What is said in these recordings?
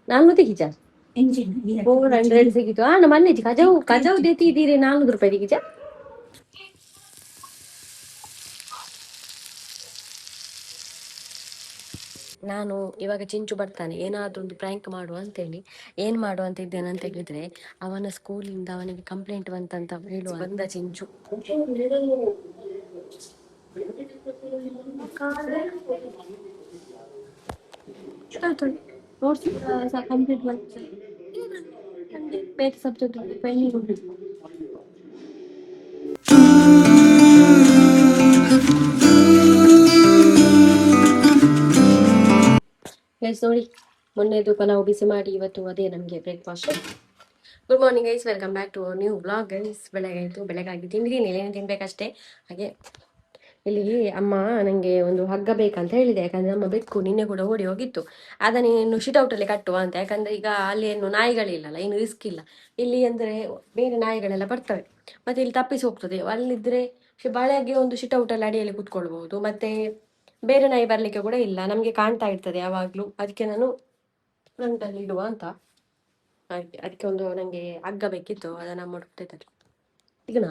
400 400 ಸಿಕ್ಕಿತು. ನಮ್ಮ ಮನೆ ಕಜಾವು ಕಜಾವು ದೇತಿದ್ದೀರಿ 400 ರೂಪಾಯಿ ಗಿಜ. ನಾನು ಇವಾಗ ಚಿಂಚು ಬರ್ತಾನೆ, ಏನಾದ್ರೂ ಒಂದು ಪ್ರ್ಯಾಂಕ್ ಮಾಡುವ ಅಂತೇಳಿ ಏನ್ ಮಾಡುವ ಅಂತ ಇದ್ದೇನೆ ಅಂತ ಹೇಳಿದ್ರೆ, ಅವನ ಸ್ಕೂಲಿಂದ ಅವನಿಗೆ ಕಂಪ್ಲೇಂಟ್ ಬಂತಂತ ಹೇಳುವ ಬಂದ ಚಿಂಚು. ನೋಟ್ಸ್ ಕಂಪ್ಲೀಟ್ ಮಾಡಿ ಬೇರೆ ಸಬ್ಜೆಕ್ಟ್ ಪೆಂಡಿಂಗ್ ಉಂಟು. ಗೈಸ್ ನೋಡಿ, ಮೊನ್ನೆದು ಪಲಾವ್ ಬಿಸಿ ಮಾಡಿ ಇವತ್ತು ಅದೇ ನಮಗೆ breakfast. Good morning guys, welcome back to new blog guys. ಬೆಳಗಾಯಿತು, ಬೆಳಗಾಗಿ ತಿಂದಿದ್ದೀನಿ, ಏನು ತಿನ್ಬೇಕಷ್ಟೇ. ಹಾಗೆ ಇಲ್ಲಿ ಅಮ್ಮ ನನಗೆ ಒಂದು ಹಗ್ಗ ಬೇಕಂತ ಹೇಳಿದೆ, ಯಾಕಂದ್ರೆ ನಮ್ಮ ಬೆಕ್ಕು ನಿನ್ನೆ ಕೂಡ ಓಡಿ ಹೋಗಿತ್ತು. ಅದನ್ನು ಇನ್ನು ಶಿಟೌಟಲ್ಲಿ ಕಟ್ಟುವ ಅಂತ, ಯಾಕಂದ್ರೆ ಈಗ ಅಲ್ಲಿ ಏನು ನಾಯಿಗಳಿಲ್ಲಲ್ಲ, ಇನ್ನು ರಿಸ್ಕ್ ಇಲ್ಲ. ಇಲ್ಲಿ ಅಂದ್ರೆ ಬೇರೆ ನಾಯಿಗಳೆಲ್ಲ ಬರ್ತವೆ, ಮತ್ತೆ ಇಲ್ಲಿ ತಪ್ಪಿಸಿ ಹೋಗ್ತದೆ. ಅಲ್ಲಿದ್ರೆ ಬಾಳೆಗೆ ಒಂದು ಶಿಟೌಟಲ್ಲಿ ಅಡಿಯಲ್ಲಿ ಕುತ್ಕೊಳ್ಬಹುದು, ಮತ್ತೆ ಬೇರೆ ನಾಯಿ ಬರ್ಲಿಕ್ಕೆ ಕೂಡ ಇಲ್ಲ, ನಮ್ಗೆ ಕಾಣ್ತಾ ಇರ್ತದೆ ಯಾವಾಗ್ಲೂ. ಅದಕ್ಕೆ ನಾನು ಫ್ರಂಟಲ್ಲಿ ಇಡುವ ಅಂತ. ಹಾಗೆ ಅದಕ್ಕೆ ಒಂದು ನಂಗೆ ಹಗ್ಗ ಬೇಕಿತ್ತು, ಅದನ್ನ ಅಮ್ಮ ಹುಡುಕ್ತಿದ್ದಾರೆ. ಈಗನಾ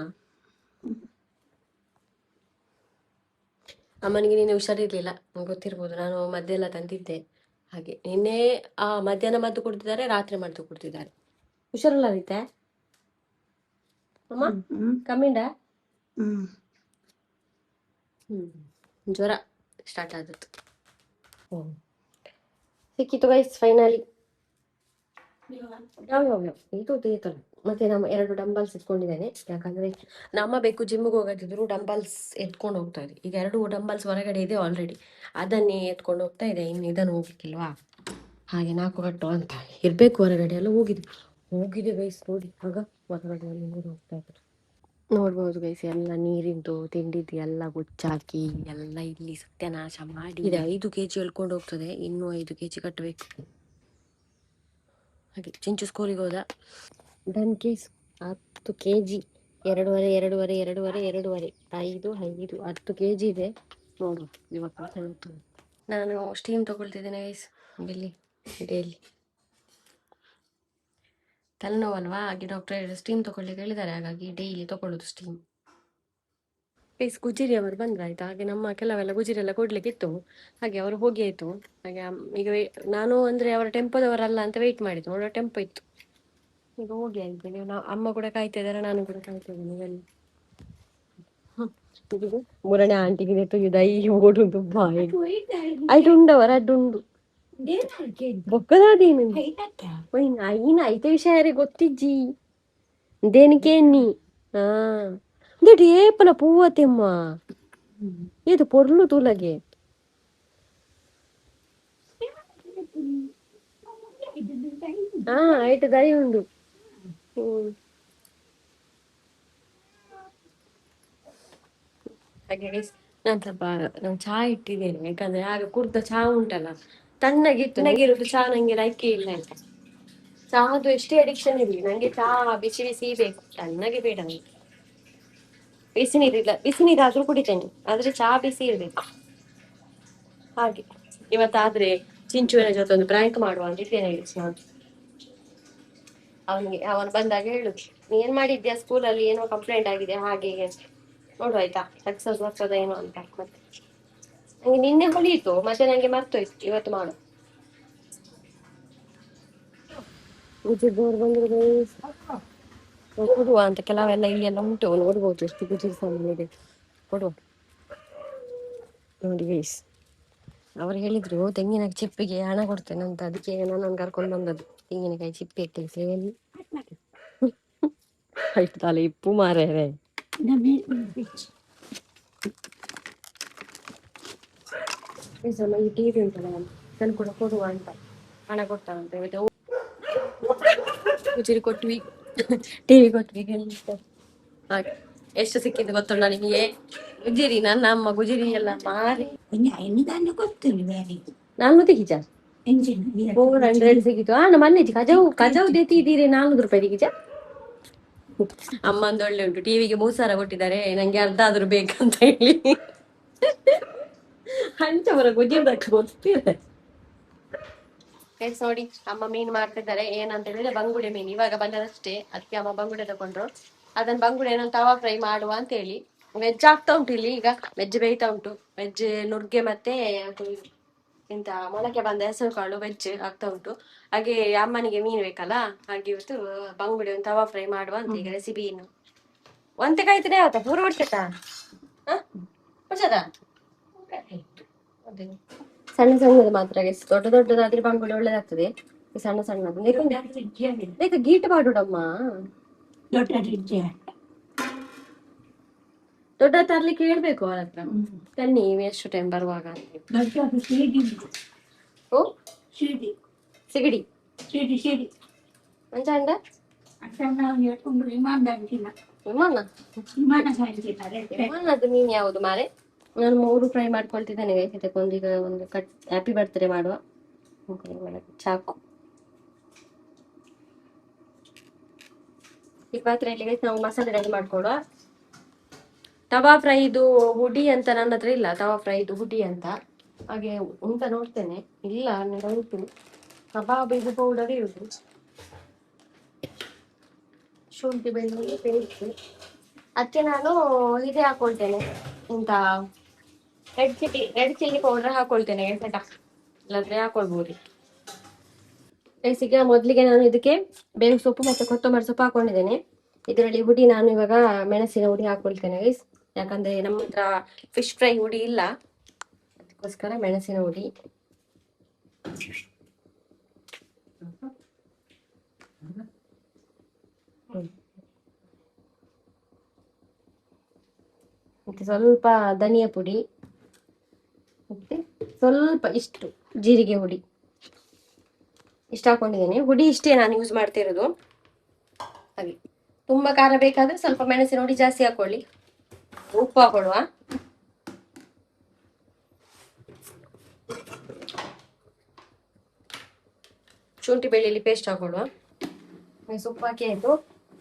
ಅಮ್ಮನಿಗೆ ನಿನ್ನೆ ಹುಷಾರಿರ್ಲಿಲ್ಲ, ಗೊತ್ತಿರ್ಬೋದು, ನಾನು ಮದ್ದು ಎಲ್ಲ ತಂದಿದ್ದೆ. ಹಾಗೆ ನಿನ್ನೆ ಮಧ್ಯಾಹ್ನ ಮದ್ದು ಕೊಡ್ತಿದ್ದಾರೆ, ರಾತ್ರಿ ಮದ್ದು ಕೊಡ್ತಿದ್ದಾರೆ. ಹುಷಾರಿಲ್ಲ ರೀತೆ ಅಮ್ಮ, ಕಮ್ಮಿಂಡ ಜ್ವರ ಸ್ಟಾರ್ಟ್ ಆದದ್ದು. ಸಿಕ್ಕಿತು ಗೈಸ್ ಫೈನಲಿ. ಇದು ಬೇಕಲ್ಲ. ಮತ್ತೆ ನಮ್ಮ 2 ಡಂಬಲ್ಸ್ ಇಟ್ಕೊಂಡಿದ್ದೇನೆ, ಯಾಕಂದ್ರೆ ನಮ್ಮ ಬೇಕು ಜಿಮ್ಗೆ ಹೋಗೋದಿದ್ರು ಡಂಬಲ್ಸ್ ಎತ್ಕೊಂಡು ಹೋಗ್ತಾ ಇದೆ. ಈಗ 2 ಡಂಬಲ್ಸ್ ಹೊರಗಡೆ ಇದೆ ಆಲ್ರೆಡಿ, ಅದನ್ನೇ ಎತ್ಕೊಂಡು ಹೋಗ್ತಾ ಇದೆ. ಇನ್ನು ಇದನ್ನು ಹೋಗ್ಲಿಕ್ಕಿಲ್ವಾ, ಹಾಗೆ 4 ಕಟ್ಟು ಅಂತ ಇರ್ಬೇಕು. ಹೊರಗಡೆ ಎಲ್ಲ ಹೋಗಿದೆ ಗೈಸ್ ನೋಡಿ, ಆಗ ಹೊರಗಡೆ ನೀರು ಹೋಗ್ತಾ ಇದ್ದಾರೆ. ನೋಡ್ಬೋದು ಗೈಸ್, ಎಲ್ಲ ನೀರಿಂದು ತಿಂಡಿದ್ದು ಎಲ್ಲ ಗುಚ್ಚಾಕಿ ಎಲ್ಲ ಇಲ್ಲಿ ಸತ್ಯನಾಶ ಮಾಡಿ. ಇದು 5 kg ಎಳ್ಕೊಂಡು ಹೋಗ್ತದೆ, ಇನ್ನೂ 5 kg ಕಟ್ಟಬೇಕು. ಹಾಗೆ ಚಿಂಚು ಸ್ಕೂಲಿಗೆ ಹೋದ. ಡನ್ ಕೇಸ್ 10 kg, 2.5 5 10 kg ಇದೆ. ನೋಡುವ ಇವಾಗ. ನಾನು ಸ್ಟೀಮ್ ತಗೊಳ್ತಿದ್ದೇನೆ ಗೈಸ್, ಇಲ್ಲಿ ಡೈಲಿ ತಲೆನೋವಲ್ವಾ, ಹಾಗೆ ಡಾಕ್ಟರ್ ಸ್ಟೀಮ್ ತಗೊಳ್ಳಿಕ್ಕೆ ಹೇಳಿದ್ದಾರೆ, ಹಾಗಾಗಿ ಡೈಲಿ ತಗೊಳ್ಳೋದು ಸ್ಟೀಮ್. ಪ್ಲೀಸ್ ಗುಜಿರಿ ಅವರು ಬಂದ್ರಾಯ್ತು, ಹಾಗೆ ನಮ್ಮ ಕೆಲವೆಲ್ಲ ಗುಜಿರಿ ಎಲ್ಲ ಕೊಡ್ಲಿಕ್ಕಿತ್ತು, ಹಾಗೆ ಅವರು ಹೋಗಿ ಆಯ್ತು. ಹಾಗೆ ಈಗ ನಾನು ಅಂದ್ರೆ ಅವರ ಟೆಂಪೋದವರಲ್ಲ ಅಂತ ವೆಯ್ಟ್ ಮಾಡಿದ್ದು, ನೋಡೋ ಟೆಂಪೋ ಇತ್ತು, ಈಗ ಹೋಗಿ ಆಯ್ತು. ನೀವು ಅಮ್ಮ ಕೂಡ ಕಾಯ್ತಾ ಇದ್ದಾರೆ, ನಾನು ಕೂಡ ಕಾಯ್ತಾ ಇದ್ದೀನಿ. ಮೂರನೇ ಆಂಟಿಗೆ ನೆಟ್ಟು ಓಡುದು ಬಾಯಿ ಐಟು ಉಂಡವರ ಅಡ್ಡುಂಡು ಬೊಕ್ಕದಾದೀನು అయిన అయితే విషయారే ಗೊತ್ತಿಜ್ಜಿ దేనికేన్ని దేటి ఏపన పువ్వతెమ్మ ఏది పొర్లు తూలగే ಐಟು ದೈ ಉಂಡು. ಹಾಗೆ ನಾನು ಸ್ವಲ್ಪ ಚಹಾ ಇಟ್ಟಿದ್ದೇನೆ, ಯಾಕಂದ್ರೆ ಆಗ ಕುಡ್ದ ಚಹಾ ಉಂಟಲ್ಲ ತಣ್ಣಗಿತ್ತು, ನನಗಿರೋದು ಚಹಾ ನಂಗೆ ಲೈಕೆ ಇಲ್ಲ ಅಂತ. ಚಹಾದು ಎಷ್ಟೇ ಅಡಿಕ್ಷನ್ ಇರಲಿ, ನಂಗೆ ಚಹಾ ಬಿಸಿ ಬಿಸಿ ಬೇಕು, ತಣ್ಣಗೆ ಬೇಡ. ನಂಗೆ ಬಿಸಿ ನೀರಿಲ್ಲ, ಬಿಸಿ ನೀರಾದ್ರೂ ಕುಡಿತೇನೆ, ಆದ್ರೆ ಚಹಾ ಬಿಸಿ ಇರ್ಬೇಕು. ಹಾಗೆ ಇವತ್ತಾದ್ರೆ ಚಿಂಚುವಿನ ಜೊತೆ ಒಂದು ಪ್ರ್ಯಾಂಕ್ ಮಾಡುವ ಅಂತ ಇದ್ದೇನೆ. ನಾನು ಅವನು ಬಂದಾಗ ಹೇಳುದು, ಏನ್ ಮಾಡಿದ್ಯಾ ಸ್ಕೂಲಲ್ಲಿ, ಏನೋ ಕಂಪ್ಲೇಂಟ್ ಆಗಿದೆ ಹಾಗೆ ನೋಡು ಆಯ್ತಾ, ಸಕ್ಸಸ್ ಬರ್ತದ ಏನೋ ಅಂತ. ಮತ್ತೆ ನಂಗೆ ನಿನ್ನೆ ಹೊಲಿಯಿತು, ಮತ್ತೆ ನಂಗೆ ಮರ್ತೋಯ್ತು, ಇವತ್ತು ಮಾಡು. ಗುಜಿರ್ದವ್ರು ಬಂದ್ರು ಕೊಡುವ ಅಂತ, ಕೆಲವೆಲ್ಲ ಇಲ್ಲೆಲ್ಲ ಉಂಟು, ನೋಡ್ಬೋದು ಎಷ್ಟು ಗುಜಿರ್ ಸಾಮಾನು ಇದೆ, ಕೊಡುವ ನೋಡಿ ಗೈಸ್. ಅವ್ರು ಹೇಳಿದ್ರು ತೆಂಗಿನ ಚಿಪ್ಪಿಗೆ ಹಣ ಕೊಡ್ತೇನೆ ಅಂತ, ಅದಕ್ಕೆ ನಾನು ಕರ್ಕೊಂಡು ಬಂದದ್ದು. ತೆಂಗಿನಕಾಯಿ ಚಿಪ್ಪಿ ಇಟ್ಟಿದ್ದೇನೆ, ಆಯ್ತು ತಲೆ ಇಪ್ಪು ಮಾರೇ. ಈ ಟಿವಿ ಉಂಟಲ್ಲ, ನಾನು ಕೂಡ ಕೊಡುವ ಅಂತ, ಹಣ ಕೊಡ್ತಾನಂತ. ಇವತ್ತು ಗುಜಿರಿ ಕೊಟ್ವಿ, ಟಿವಿ ಕೊಟ್ವಿ. ಹಾಗೆ ಎಷ್ಟು ಸಿಕ್ಕಿದ್ದು ಗೊತ್ತುಂಟ ನಿಮಗೆ ಗುಜಿರಿ, ನನ್ನ ಅಮ್ಮ ಗುಜಿರಿ ಎಲ್ಲ ಮಾರಿ ನಾನು ತೆಗಿಜ 400 ಸಿಕ್ಕಿತು. ನಮ್ಮ ಮನೆ ಕಜಾವು ದೇತಿದ್ದೀರಿ 400 ರೂಪಾಯಿ ತೆಗಿಜ. ಅಮ್ಮ ಒಂದು ಒಳ್ಳೆ ಉಂಟು, ಟಿವಿಗೆ 3,000 ಕೊಟ್ಟಿದ್ದಾರೆ, ನಂಗೆ ಅರ್ಧ ಆದ್ರೂ ಬೇಕಂತ ಹೇಳಿ ಹಂಚವರ ಗುಜಿರ್ದಕ್ಕೆ ಗೊತ್ತಿದೆ. ಗೈಸ್ ನೋಡಿ ಅಮ್ಮ ಮೀನು ಮಾಡ್ತಿದ್ದಾರೆ. ಏನಂತ ಹೇಳಿದ್ರೆ ಬಂಗುಡೆ ಮೀನು ಇವಾಗ ಬಂದದಷ್ಟೇ, ಅದಕ್ಕೆ ಅಮ್ಮ ಬಂಗುಡೆ ತಗೊಂಡ್ರು. ಅದನ್ನ ಬಂಗುಡೆ ಏನೋ ತವಾ ಫ್ರೈ ಮಾಡುವ ಅಂತ ಹೇಳಿ. ವೆಜ್ ಆಗ್ತಾ ಉಂಟು ಇಲ್ಲಿ, ಈಗ ವೆಜ್ ಬೇಯ್ತಾ ಉಂಟು. ವೆಜ್ ನುಗ್ಗೆ ಮತ್ತೆ ಅದು ಎಂತ ಮೊಳಕೆ ಬಂದ ಹೆಸರು ಕಾಳು ವೆಜ್ ಆಗ್ತಾ ಉಂಟು. ಹಾಗೆ ಅಮ್ಮನಿಗೆ ಮೀನು ಬೇಕಲ್ಲ, ಹಾಗೆ ಇವತ್ತು ಬಂಗುಡೆ ಒಂದು ತವಾ ಫ್ರೈ ಮಾಡುವ ಅಂತ ಈಗ ರೆಸಿಪಿ. ಏನು ಒಂತೆ ಕಾಯ್ತದೆ ಯಾವತ್ತ ಪೂರ ಬಿಡ್ತೈತಾ ಅದೇ ಸಣ್ಣ ಸಣ್ಣದು ಮಾತ್ರ guys. ದೊಡ್ಡ ದೊಡ್ಡದಾದ್ರೆ ಬಂಗುಡೆ ಒಳ್ಳೇದಾಗ್ತದೆ. ಈ ಸಣ್ಣ ಸಣ್ಣದು ಬೇಕು ಗೀಟ್ ಮಾಡುಡಮ್ಮ. ದೊಡ್ಡ ತರ್ಲಿಕ್ಕೆ ಹೇಳ್ಬೇಕು ಅವಳ ಹತ್ರ, ತನ್ನಿ ಎಷ್ಟು ಟೈಮ್ ಬರುವಾಗ ಅಂತ. ಓ ಸಿಗಡಿ ಮಂಚ ಅಂಡ ವಿಮಾನದ್ದು ಮೀನ್ ಯಾವುದು ಮಾರೆ? ನಾನು 3 ಫ್ರೈ ಮಾಡ್ಕೊಳ್ತಿದ್ದೇನೆ. ಒಂದೀಗ ಒಂದು ಕಟ್ ಹ್ಯಾಪಿ ಬರ್ತ್ಡೇ ಮಾಡುವ ಚಾಕು. ಈ ಪಾತ್ರೆಯಲ್ಲಿ ನಾವು ಮಸಾಲೆ ರೆಡಿ ಮಾಡ್ಕೊಳ್ಳುವ. ತವಾ ಫ್ರೈದು ಹುಡಿ ಅಂತ ನನ್ನ ಹತ್ರ ಇಲ್ಲ, ತವಾ ಫ್ರೈದು ಹುಡಿ ಅಂತ. ಹಾಗೆ ಉಂಟ ನೋಡ್ತೇನೆ, ಇಲ್ಲ ಉಂಟು. ಕಬಾಬ್ ಇದು ಪೌಡರ್ ಇರುದು, ಶುಂಠಿ ಬೆಳ್ಳುಳ್ಳಿ ಪೇಸ್ಟ್. ಅದಕ್ಕೆ ನಾನು ಇದೇ ಹಾಕೊಳ್ತೇನೆ, ಇಂತ ರೆಡ್ ಚಿಲ್ಲಿ ಪೌಡರ್ ಹಾಕೊಳ್ತೇನೆ. ಇಲ್ಲಾಂದ್ರೆ ಹಾಕೊಳ್ಬೋದು. ಬೇಸಿಗೆ ಮೊದಲಿಗೆ ನಾನು ಇದಕ್ಕೆ ಬೇವಿನ ಸೊಪ್ಪು ಮತ್ತೆ ಕೊತ್ತಂಬರಿ ಸೊಪ್ಪು ಹಾಕೊಂಡಿದ್ದೇನೆ. ಇದರಲ್ಲಿ ಹುಡಿ ನಾನು ಇವಾಗ ಮೆಣಸಿನ ಹುಡಿ ಹಾಕೊಳ್ತೇನೆ ಗೈಸ್. ಯಾಕಂದ್ರೆ ನಮ್ಮ ಹತ್ರ ಫಿಶ್ ಫ್ರೈ ಹುಡಿ ಇಲ್ಲ, ಅದಕ್ಕೋಸ್ಕರ ಮೆಣಸಿನ ಹುಡಿ. ಮತ್ತೆ ಸ್ವಲ್ಪ ಧನಿಯಾ ಪುಡಿ, ಮತ್ತೆ ಸ್ವಲ್ಪ ಇಷ್ಟು ಜೀರಿಗೆ ಹುಡಿ, ಇಷ್ಟ ಹಾಕೊಂಡಿದ್ದೇನೆ. ಹುಡಿ ಇಷ್ಟೇ ನಾನು ಯೂಸ್ ಮಾಡ್ತಿರೋದು. ಹಾಗೆ ತುಂಬಾ ಖಾರ ಬೇಕಾದ್ರೆ ಸ್ವಲ್ಪ ಮೆಣಸಿನ ಹುಡಿ ಜಾಸ್ತಿ ಹಾಕೊಳ್ಳಿ. ಉಪ್ಪು ಹಾಕೊಳ್ಳುವ. ಶುಂಠಿ ಬೆಳ್ಳುಳ್ಳಿ ಪೇಸ್ಟ್ ಹಾಕೊಳ್ಳುವ. ಉಪ್ಪು ಹಾಕಿ ಆಯ್ತು.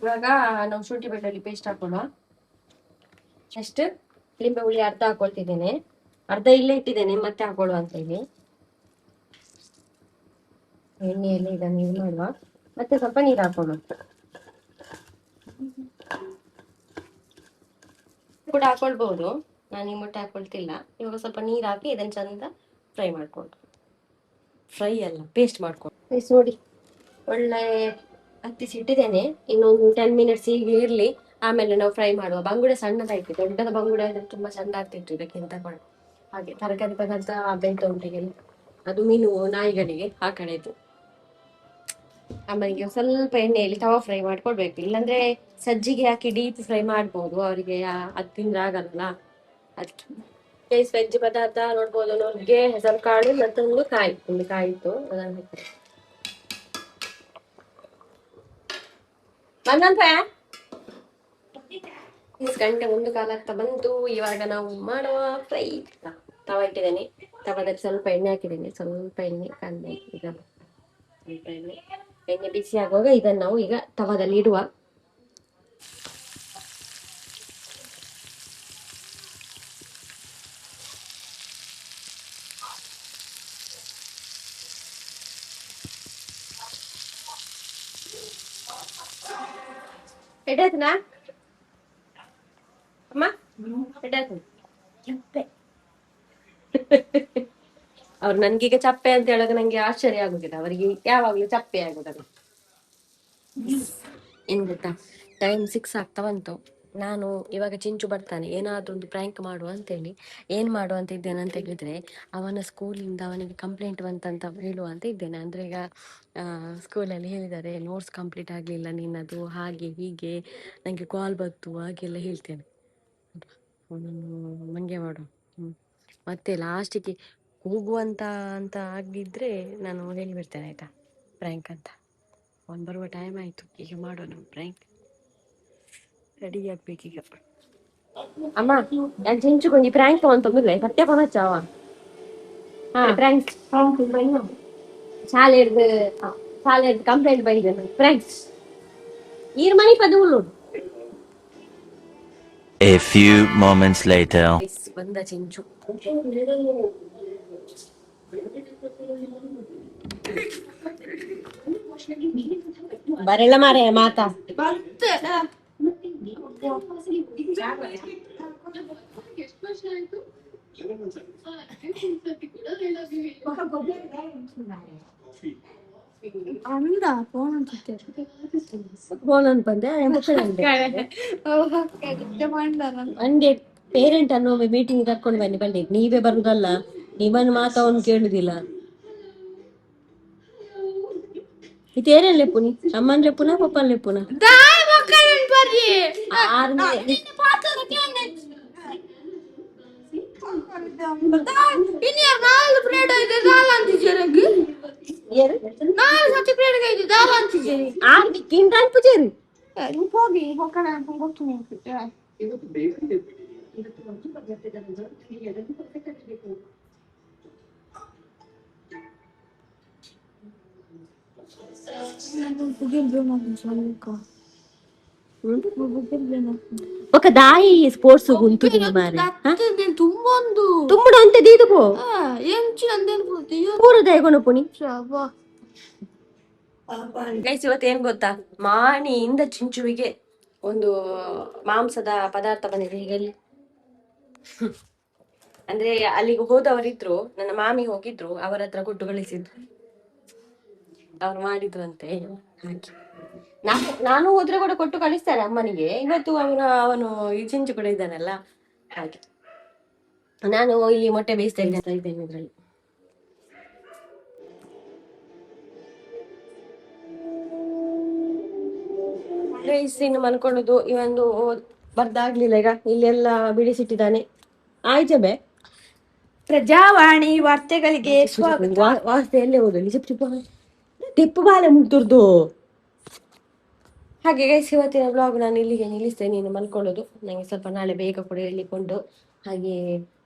ಇವಾಗ ನಾವು ಶುಂಠಿ ಬೆಳ್ಳುಳ್ಳಿ ಪೇಸ್ಟ್ ಹಾಕೊಳ್ಳುವ. ನೆಕ್ಸ್ಟ್ ಲಿಂಬೆ ಹುಳಿ ಅರ್ಧ ಹಾಕೊಳ್ತಿದ್ದೇನೆ, ಅರ್ಧ ಇಲ್ಲೇ ಇಟ್ಟಿದ್ದೇನೆ ಮತ್ತೆ ಹಾಕೊಳ್ಳುವ ಅಂತ ಹೇಳಿ. ಎಣ್ಣೆಯಲ್ಲಿ ಇದನ್ನು ಇದು ಮಾಡುವ. ಮತ್ತೆ ಸ್ವಲ್ಪ ನೀರು ಹಾಕೊಳ್ಳುವ ಕೂಡ ಹಾಕೊಳ್ಬಹುದು. ನಾನು ಈ ಮೊಟ್ಟೆ ಹಾಕೊಳ್ತಿಲ್ಲ. ಇವಾಗ ಸ್ವಲ್ಪ ನೀರು ಹಾಕಿ ಇದನ್ನು ಚಂದ ಫ್ರೈ ಮಾಡ್ಕೊಂಡು, ಫ್ರೈ ಅಲ್ಲ ಪೇಸ್ಟ್ ಮಾಡ್ಕೊಂಡು ನೋಡಿ. ಒಳ್ಳೆ ಹತ್ತಿಸಿಟ್ಟಿದ್ದೇನೆ. ಇನ್ನೊಂದು 10 ಮಿನಿಟ್ಸ್ ಹೀಗೆ ಇರ್ಲಿ, ಆಮೇಲೆ ನಾವು ಫ್ರೈ ಮಾಡುವ. ಬಂಗುಡೆ ಸಣ್ಣದಾಯ್ತು, ದೊಡ್ಡದ ಬಂಗುಡೆ ಆದ್ರೆ ತುಂಬಾ ಚಂದ ಆಗ್ತಿತ್ತು ಇದಕ್ಕಿಂತ ಕೂಡ. ಹಾಗೆ ತರಕಾರಿ ಪದಾರ್ಥ ಬೆಳ್ತ ಉಂಟಿಗೆಲ್ಲ, ಅದು ಮೀನು ನಾಯಿಗಳಿಗೆ ಆ ಕಡೆದು. ಆಮೇಲೆ ಸ್ವಲ್ಪ ಎಣ್ಣೆಯಲ್ಲಿ ತವಾ ಫ್ರೈ ಮಾಡ್ಕೊಳ್ಬೇಕು, ಇಲ್ಲಾಂದ್ರೆ ಸಜ್ಜಿಗೆ ಹಾಕಿ ಡೀಪ್ ಫ್ರೈ ಮಾಡ್ಬೋದು. ಅವರಿಗೆ ಅದು ತಿಂದ್ರೆ ಆಗಲ್ಲ. ಅದಕ್ಕೆ ವೆಜ್ ಪದಾರ್ಥ ನೋಡ್ಬೋದು. ನುಗ್ಗೆ, ಹೆಸರು ಕಾಳು ಮತ್ತೆ ಒಂದು ಕಾಯಿ ಇತ್ತು, ಅದನ್ನು ಹಾಕ್ತಾರೆ. ಬಂದಂತ ಗಂಟೆ 1 ಆಗ್ತಾ ಬಂತು. ಇವಾಗ ನಾವು ಮಾಡುವ ಫ್ರೈ. ತವಾ ಇಟ್ಟಿದ್ದೇನೆ, ತವಾದಲ್ಲಿ ಸ್ವಲ್ಪ ಎಣ್ಣೆ ಹಾಕಿದ್ದೇನೆ, ಸ್ವಲ್ಪ ಎಣ್ಣೆ ಕಾಂದೆ ಈಗ ಸ್ವಲ್ಪ ಎಣ್ಣೆ ಬಿಸಿ ಆಗುವಾಗ ಇದನ್ನು ನಾವು ಈಗ ತವಾದಲ್ಲಿ ಇಡುವ. ಎಡಾಯ್ತನಾ ಅಮ್ಮ? ಎಡಾಯ್ತು ಅವ್ರು ನನ್ಗೀಗ ಚಪ್ಪೆ ಅಂತ ಹೇಳೋದು ನಂಗೆ ಆಶ್ಚರ್ಯ ಆಗುದಿಲ್ಲ. ಅವರಿಗೆ ಯಾವಾಗ್ಲೂ ಚಪ್ಪೆ ಆಗುದಲ್ಲ. ಏನ್ ಗೊತ್ತಾ, ಟೈಮ್ 6 ಆಗ್ತಾ ಬಂತು. ನಾನು ಇವಾಗ ಚಿಂಚು ಬರ್ತಾನೆ, ಏನಾದ್ರೂ ಒಂದು ಪ್ರ್ಯಾಂಕ್ ಮಾಡುವ ಅಂತೇಳಿ. ಏನ್ ಮಾಡುವ ಅಂತ ಇದ್ದೇನೆ ಅಂತ ಹೇಳಿದ್ರೆ, ಅವನ ಸ್ಕೂಲಿಂದ ಅವನಿಗೆ ಕಂಪ್ಲೇಂಟ್ ಬಂತಂತ ಹೇಳುವ ಅಂತ ಇದ್ದೇನೆ. ಅಂದ್ರೆ ಈಗ ಸ್ಕೂಲಲ್ಲಿ ಹೇಳಿದ್ದಾರೆ, ನೋಟ್ಸ್ ಕಂಪ್ಲೀಟ್ ಆಗ್ಲಿಲ್ಲ ನಿನ್ನದು, ಹಾಗೆ ಹೀಗೆ ನಂಗೆ ಕಾಲ್ ಬಂತು ಹಾಗೆಲ್ಲ ಹೇಳ್ತೇನೆ. ಮಂಗೆ ಮಾಡು. ಮತ್ತೆ ಲಾಸ್ಟಿಗೆ ಹೋಗುವಂತ ಅಂತ ಆಗಿದ್ರೆ ನಾನು ಹೇಳಿಬಿಡ್ತೇನೆ ಆಯ್ತಾ, ಪ್ರ್ಯಾಂಕ್ ಅಂತ. ಅವ್ನು ಬರುವ ಟೈಮ್ ಆಯ್ತು, ಈಗ ಮಾಡೋಣ ಪ್ರ್ಯಾಂಕ್. ರೆಡಿ ಆಗ್ಬೇಕೀಗ. ಅಮ್ಮ ನಾನು ಚಿಂಚುಕೊಂಡು ಈ ಪ್ರ್ಯಾಂಕ್ ತೊಂದರೆ ಸತ್ಯ ಪನಚ್ಚಾವ. ಹಾ ಪ್ರ್ಯಾಂಕ್ ಶಾಲೆದು ಕಂಪ್ಲೇಂಟ್ ಬಂದಿದೆ ಪ್ರ್ಯಾಂಕ್ಸ್ ಈರ್ ಮನಿ ಪದ ಉಳ್ಳೋಡು. A few moments later. ಬಂದ ಚಿಂಚು ಬರೆಲ್ಲ ಮಾರೆ ಮಾತಾ ಅಂದ ಫೋನ್ ಬೋಲನ್ ಅಂಡೆ ಪೇರೆಂಟ್ ಅನ್ನೋ ಮೀಟಿಂಗ್ ಕರ್ಕೊಂಡು ಬನ್ನಿ ಬಂದೆ ನೀವೇ ಬರುದಲ್ಲ ನಿಮ್ಮನ್ನು ಮಾತವನು ಕೇಳುದಿಲ್ಲ ಇತೇರೇನ್ ಲೆಪ್ಪುನಿ ಅಮ್ಮನ್ ಲೆಪ್ಪುನ ಪಪ್ಪನ್ ಲೆಪ್ಪುನ ఒక దాయి స్పోర్ట్స్ ఉంటుంది మరి ತುಂಬೊಂದು తుమ్ముడు అంతే దీదుకో ಎಂಚು ಅಂದೇನು ಪೂರ ದಯಗೊನ ಪುನಿ ಗೈಸ್ ಇವತ್ತು ಏನ್ ಗೊತ್ತಾ ಮಾಣಿಯಿಂದ ಚಿಂಚುವಿಗೆ ಒಂದು ಮಾಂಸದ ಪದಾರ್ಥ ಬಂದಿದೆ ಈಗ ಅಲ್ಲಿ ಅಂದ್ರೆ ಅಲ್ಲಿಗೆ ಹೋದವರಿದ್ರು ನನ್ನ ಮಾಮಿ ಹೋಗಿದ್ರು ಅವರ ಹತ್ರ ಕೊಟ್ಟು ಕಳಿಸಿದ್ರು ಅವ್ರು ಮಾಡಿದ್ರಂತೆ ಹಾಗೆ ನಾನು ಹೋದ್ರೆ ಕೂಡ ಕೊಟ್ಟು ಕಳಿಸ್ತಾರೆ ಅಮ್ಮನಿಗೆ ಇವತ್ತು ಅವನು ಈ ಚಿಂಚು ಕೂಡ ಇದ್ದಾನಲ್ಲ ಹಾಗೆ ನಾನು ಇಲ್ಲಿ ಮೊಟ್ಟೆ ಬೇಯಿಸ್ತಾ ಇದ್ದೇನೆ ಇದ್ರಲ್ಲಿ ಇನ್ನು ಮಲ್ಕೊಳ್ಳೋದು ಇವೊಂದು ಬರ್ದಾಗ್ಲಿಲ್ಲ ಈಗ ಇಲ್ಲೆಲ್ಲ ಬಿಡಿಸಿಟ್ಟಿದ್ದಾನೆ ಆಯ್ತಬೆ ಪ್ರಜಾವಾಣಿ ವಾರ್ತೆಗಳಿಗೆ ಸ್ವಾಗತ. ವಾರ್ತೆ ಎಲ್ಲೇ ಹೋದು ನಿಜ ತೆಪ್ಪು ಬಾಲೆ ಮುಗ್ದುರ್ದು ಹಾಗೆ ಗೈಸ್ ಇವತ್ತಿನ ಬ್ಲಾಗ್ ನಾನು ಇಲ್ಲಿಗೆ ನಿಲ್ಲಿಸ್ತೇನೆ ನೀನು ಮಲ್ಕೊಳ್ಳೋದು ನನಗೆ ಸ್ವಲ್ಪ ನಾಳೆ ಬೇಗ ಕೂಡ ಹೇಳಿಕೊಂಡು ಹಾಗೆ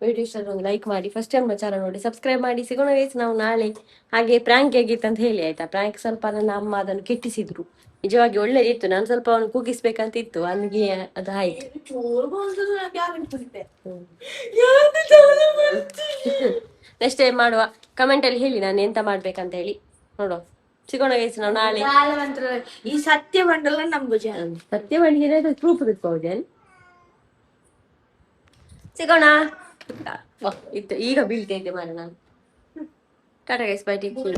ವಿಡಿಯೋ ಇಷ್ಟ ಒಂದು ಲೈಕ್ ಮಾಡಿ ಫಸ್ಟ್ ಟೈಮ್ ನಮ್ಮ ಚಾನಲ್ ನೋಡಿ ಸಬ್ಸ್ಕ್ರೈಬ್ ಮಾಡಿ ಸಿಗೋಣ ಗೈಸ್ ನಾವು ನಾಳೆ ಹಾಗೆ ಪ್ರ್ಯಾಂಕ್ ಹೇಗಿತ್ತು ಅಂತ ಹೇಳಿ ಆಯ್ತಾ ಪ್ರ್ಯಾಂಕ್ ಸ್ವಲ್ಪ ನನ್ನ ಅಮ್ಮ ಅದನ್ನು ಕೆಟ್ಟಿಸಿದ್ರು ನಿಜವಾಗಿ ಒಳ್ಳೇದಿತ್ತು ನಾನು ಸ್ವಲ್ಪ ಅವನು ಕೂಗಿಸ್ಬೇಕಂತ ಇತ್ತು ಅಲ್ಲಿಗೆ ಅದು ಆಯ್ತು ನೆಕ್ಸ್ಟ್ ಟೈಮ್ ಮಾಡುವ ಕಮೆಂಟ್ ಅಲ್ಲಿ ಹೇಳಿ ನಾನು ಎಂತ ಮಾಡ್ಬೇಕಂತ ಹೇಳಿ ನೋಡುವ ಸಿಗೋಣ ಗೈಸ್ ನಾವು ನಾಳೆ ಈ ಸತ್ಯ ಬಂಡಲ್ಲ ನಮ್ಗೂ ಸತ್ಯ ಬಂಡಿಗೆ ಪ್ರೂಫ್ ಇಟ್ಕೋದೇನು ಸಿಗೋಣ ಇತ್ತು ಈಗ ಬೀಳ್ತಾ ಇದ್ದೆ ಮಾರ ನಾನು Tata guys bye take care